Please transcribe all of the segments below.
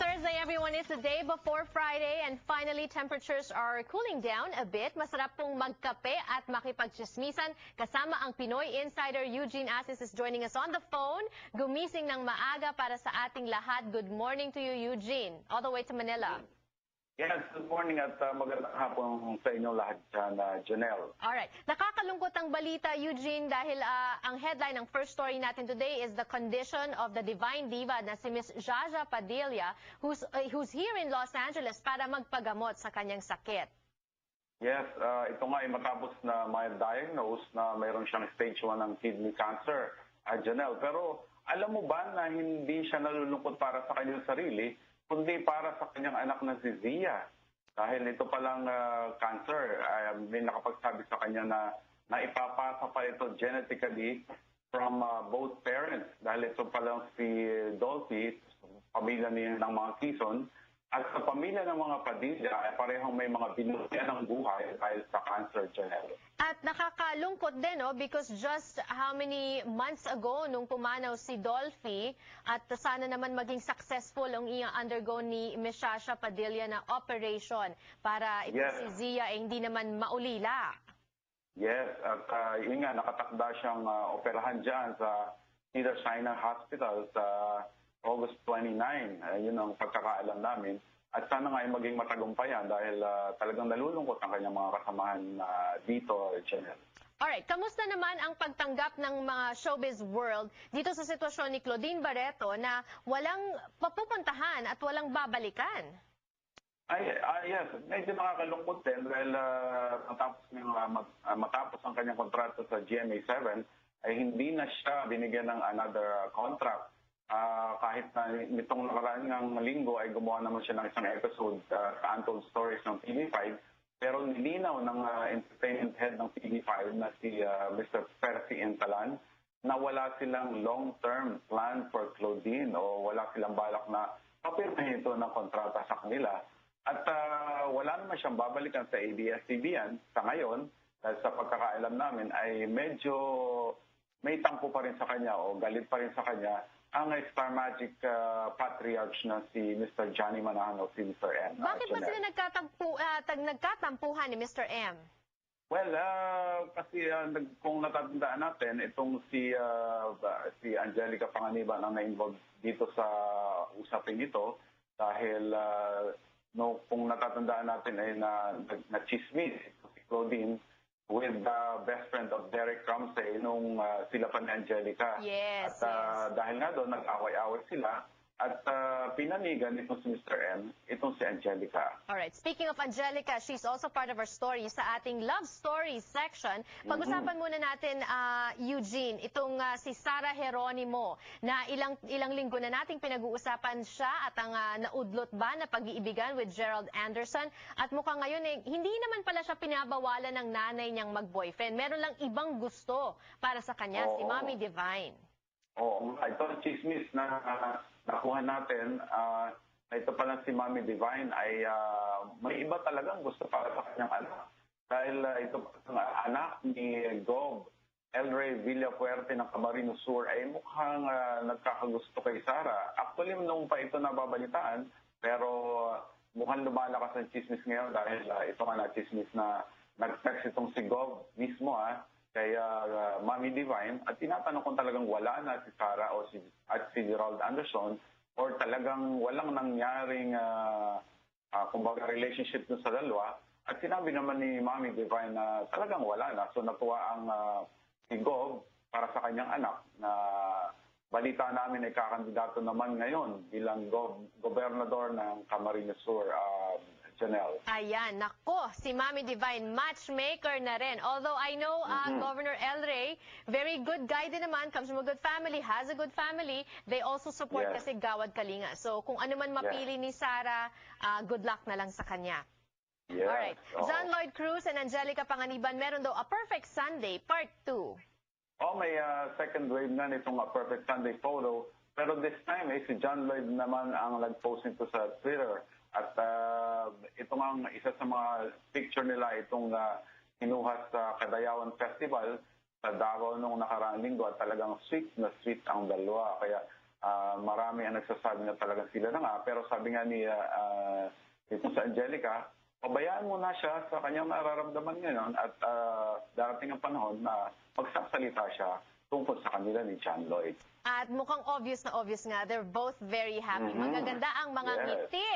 Thursday, everyone. It's the day before Friday and finally temperatures are cooling down a bit. Masarap pong magkape at makipagchismisan kasama ang Pinoy Insider Eugene Asis is joining us on the phone. Gumising ng maaga para sa ating lahat. Good morning to you, Eugene, all the way to Manila. Yes, good morning at magandang hapon sa inyo lahat dyan, Janelle. Alright. Nakakalungkot ang balita, Eugene, dahil ang headline ng first story natin today is the condition of the divine diva na si Miss Jaja Padilla, who's here in Los Angeles para magpagamot sa kanyang sakit. Yes, ito nga ay matapos na may diagnose na mayroon siyang stage 1 ng kidney cancer, Janelle. Pero alam mo ba na hindi siya nalulungkot para sa kanyang sarili, kundi para sa kanyang anak na si Zia. Dahil ito palang cancer, may nakapagsabi sa kanya na naipapasa pa ito genetically from both parents. Dahil ito palang si Dolphy, pamilya niya ng mga Quezon, at sa pamilya ng mga Padilla, ay parehong may mga binubuyan ng buhay dahil sa cancer, Janelle. At nakakalungkot din, no? Because just how many months ago, nung pumanaw si Dolphy, at sana naman maging successful ang i-undergo ni Miss Jaja Padilla na operation para ito si Zia ay hindi naman maulila. Yes, at yun nga, nakatakda siyang operahan dyan sa Cedars-Sinai Hospital sa August 29. Yun ang pagkakaalam namin. At sana nga ay maging matagumpayan dahil talagang nalulungkot ang kanyang mga kasamahan dito, Janelle. Alright, kamusta naman ang pagtanggap ng mga showbiz world dito sa sitwasyon ni Claudine Barreto na walang papupuntahan at walang babalikan? Yes, medyo nakakalungkot din dahil matapos ang kanyang kontrata sa GMA7 ay hindi na siya binigyan ng another contract. Kahit na nitong nakaraang linggo ay gumawa naman siya ng isang episode sa Untold Stories ng TV5, pero nilinaw ng entertainment head ng TV5 na si Mr. Percy Intalan na wala silang long-term plan for Claudine o wala silang balak na papirmahin ito ng kontrata sa kanila. At wala naman siyang babalikan sa ABS-CBN sa ngayon dahil sa pagkakaalam namin ay medyo may tampo pa rin sa kanya o galit pa rin sa kanya ang Star Magic patriarch na si Mr. Johnny Manano, si Mr. M. Bakit ba sila nagkatampuhan ni Mr. M? Well, kasi kung natatandaan natin, itong si Angelica Panganiban ang na-involve dito sa usapin ito dahil kung natatandaan natin ay na-chismis si Claudine with the best friend of Derek Ramsey nung sila pa ni Angelica. Yes, at dahil nga doon, nag-away-away sila at pinanigan itong si Mr. M, itong si Angelica. Alright, speaking of Angelica, she's also part of our story sa ating Love Stories section. Pag-usapan muna natin, Eugene, itong si Sarah Geronimo na ilang linggo na nating pinag-uusapan siya at ang naudlot ba na pag-iibigan with Gerald Anderson. At mukhang ngayon, hindi naman pala siya pinabawalan ng nanay niyang mag-boyfriend. Meron lang ibang gusto para sa kanya, si Mommy Divine. Oo, ito ang chismis na nakuha natin. Ito pa lang si Mommy Divine ay may iba talagang gusto para sa kanyang anak. Dahil ito ang anak ni Gob Elray Villafuerte ng Camarines Sur ay mukhang nagkakagusto kay Sarah. Actually, noong pa ito nababalitaan, pero mukhang lumalakas ang chismis ngayon dahil ito nga na-chismis na nag-text itong si Gob mismo kay Mommy Divine at tinatanong kung talagang wala na si Sarah o si Gerald Anderson or talagang walang nangyaring kumbaga relationship dun sa dalawa. At sinabi naman ni Mommy Divine na talagang wala na. So natuwa ang si Gob para sa kanyang anak na balita namin ay kakandidato naman ngayon bilang gobernador ng Camarines Sur, Janelle. Ayan, nako, si Mommy Divine, matchmaker na rin. Although I know Governor Elray, very good guy din naman, comes from a good family, has a good family. They also support kasi Gawad Kalinga. So kung ano man mapili ni Sarah, good luck na lang sa kanya. Yes. Alright, John Lloyd Cruz and Angelica Panganiban, meron daw A Perfect Sunday, Part 2. May second wave na nitong A Perfect Sunday photo. Pero this time, si John Lloyd naman ang nag-post nito sa Twitter. At ito nga isa sa mga picture nila itong kinuha sa Kadayawan Festival sa Davao noong nakaraang linggo at talagang sweet na sweet ang dalawa. Kaya marami ang nagsasabi na talagang sila na nga. Pero sabi nga ni dito sa Angelica, pabayaan mo na siya sa kanyang nararamdaman ngayon at darating ang panahon na magsasalita siya tungkol sa kanila ni John Lloyd. At mukhang obvious na obvious nga, they're both very happy. Magaganda ang mga ngiti.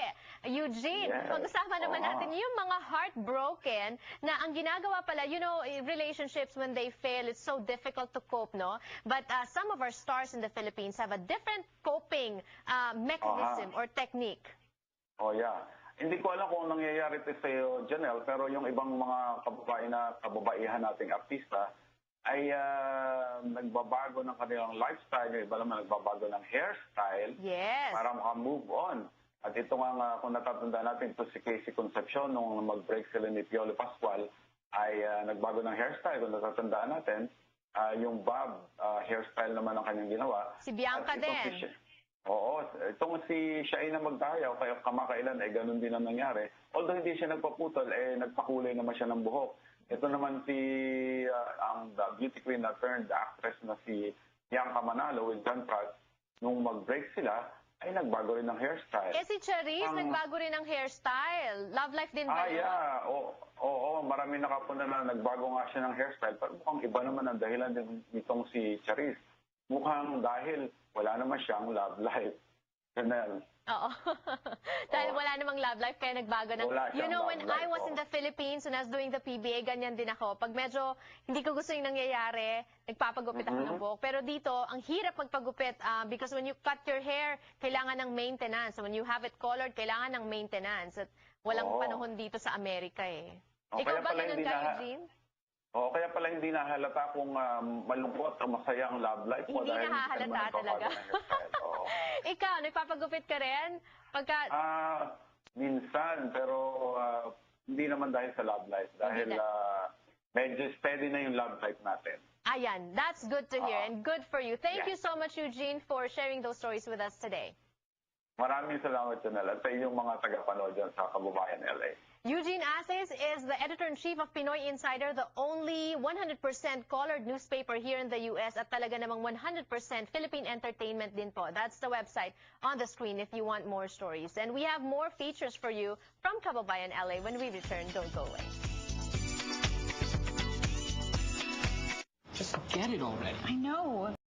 Eugene, pag-usapan naman natin yung mga heartbroken na ang ginagawa pala, you know, relationships when they fail, it's so difficult to cope, no? But some of our stars in the Philippines have a different coping mechanism or technique. Oh, yeah. Hindi ko alam kung nangyayari ito sa iyo, Janelle, pero yung ibang mga kababaihan nating artista ay nagbabago ng kanilang lifestyle, yung iba naman nagbabago ng hairstyle para maka-move on. At ito nga, kung natatanda natin, ito si Casey Concepcion, nung mag-break sila ni Piolo Pascual, ay nagbago ng hairstyle. Kung natatandaan natin, yung bob hairstyle naman ang kanyang ginawa. Si Bianca din. Oo, itong si Shai na magdayaw, kaya kamakailan ay ganun din ang nangyari. Although hindi siya nagpaputol, nagpakulay naman siya ng buhok. Ito naman si ang beauty queen na turned actress na si Bianca Manalo with John Pratt, nung mag-break sila, ay nagbago rin ng hairstyle. Si Charisse, nagbago rin ng hairstyle. Love life din ba yun? Yeah. Oo, marami nakapuna na nagbago nga siya ng hairstyle. Pero mukhang iba naman ang dahilan din nitong si Charisse. Mukhang dahil wala naman siyang love life. Janelle. Oo. Dahil wala namang love life, kaya nagbago na. You know, when I was in the Philippines, when I was doing the PBA, ganyan din ako. Pag medyo hindi ko gusto yung nangyayari, nagpapagupit ako ng buhok. Pero dito, ang hirap magpagupit because when you cut your hair, kailangan ng maintenance. So when you have it colored, kailangan ng maintenance. At walang panahon dito sa Amerika eh. Ikaw ba ganun ka, Eugene? Oo, kaya pala hindi nahalata kung malungkot o masaya ang love life mo. Hindi nahahalata talaga. Ikaw, nagpapagupit ka rin? Minsan, pero hindi naman dahil sa love life. Dahil medyo steady na yung love life natin. Ayan, that's good to hear and good for you. Thank you so much, Eugene, for sharing those stories with us today. Maraming salamat, Janelle, at sa inyong mga tagapanood dyan sa Kabubayan, LA. Eugene Aces is the editor-in-chief of Pinoy Insider, the only 100% colored newspaper here in the U.S. at talaga namang 100% Philippine entertainment din po. That's the website on the screen if you want more stories. And we have more features for you from Kababayan LA when we return. Don't go away. Just get it already. I know.